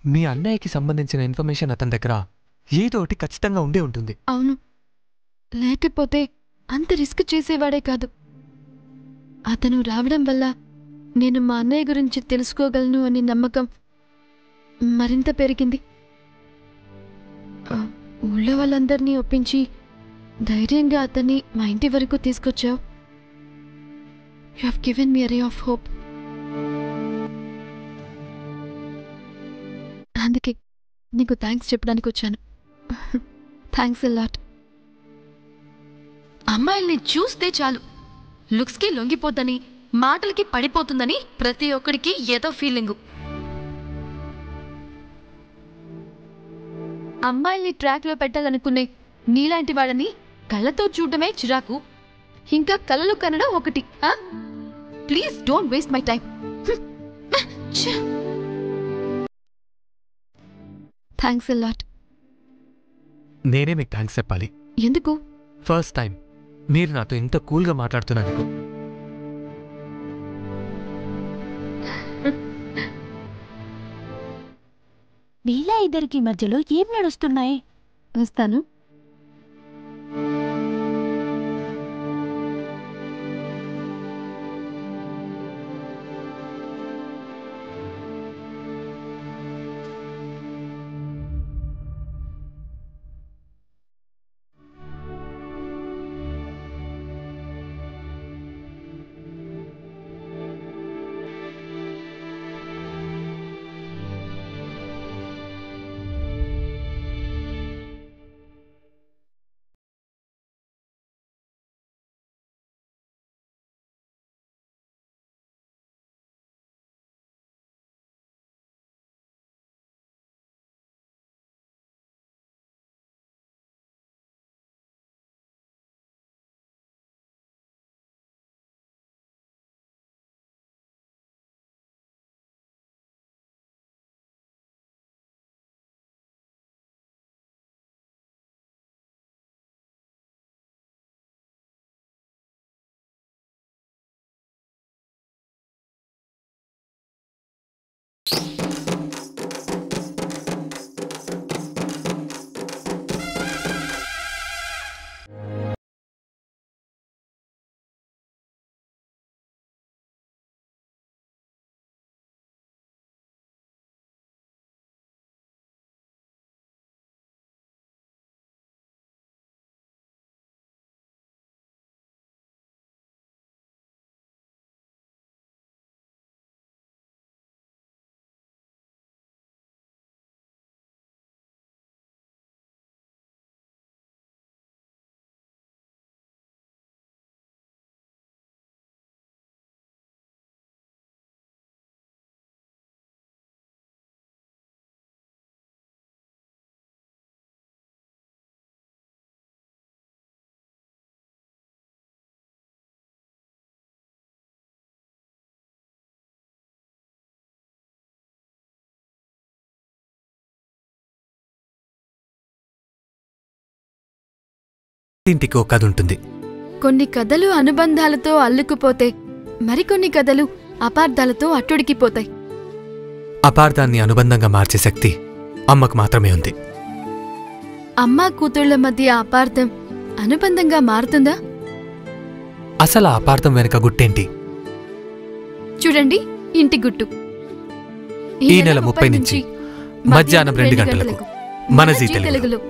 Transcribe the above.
మీ అన్నయ్యకి సంబంధించిన ఇన్ఫర్మేషన్ అతని దగ్గర ఏదో ఒకటి ఖచ్చితంగా ఉండే ఉంటుంది. అవును, లేకపోతే అంత రిస్క్ చేసేవాడే కాదు. అతను రావడం వల్ల నేను మా అన్నయ్య గురించి తెలుసుకోగలను అనే నమ్మకం మరింత పెరిగింది. ఊళ్ళో వాళ్ళందరినీ ఒప్పించి ధైర్యంగా అతన్ని మా ఇంటి వరకు తీసుకొచ్చావు. You have given me a ray of hope. అందుకే నీకు థ్యాంక్స్ చెప్పడానికి వచ్చాను. Thanks a lot. అమ్మాయిల్ని చూస్తే చాలు లుక్స్కి లొంగిపోద్దని, మాటలకి పడిపోతుందని ప్రతి ఒక్కడికి ఏదో ఫీలింగు. అమ్మాయిల్ని ట్రాక్లో పెట్టాలనుకునే నీలాంటి వాడని కళ్ళతో చూడటమే చిరాకు, ఇంకా కళ్ళలు కనడం ఒకటి. Please don't waste my time. Thanks a lot. నేనే మీకు థ్యాంక్స్ చెప్పాలి. ఎందుకు? ఫస్ట్ టైం మీరు నాతో ఇంత కూల్గా మాట్లాడుతున్నందుకు. వీళ్ళ ఇద్దరికి మధ్యలో ఏం నడుస్తున్నాయి? వస్తాను. ఇంటికి ఒక కథ ఉంటుంది. కొన్ని కథలు అనుబంధాలతో అల్లుకుపోతే, మరికొన్ని కథలు అపార్థాలతో అట్టుడికిపోతాయి. అపార్థాన్ని అనుబంధంగా మార్చే శక్తి అమ్మకు మాత్రమే ఉంది. అమ్మా కూతుళ్ల మధ్య అపార్థం అనుబంధంగా మారుతుందా? అసలు ఆ అపార్థం వెనక గుట్టేంటి? చూడండి, ఇంటి గుట్టు. ఈ నెల 30 నుంచి మధ్యాహ్నం 2 గంటలకు మన జీ తెలుగులో.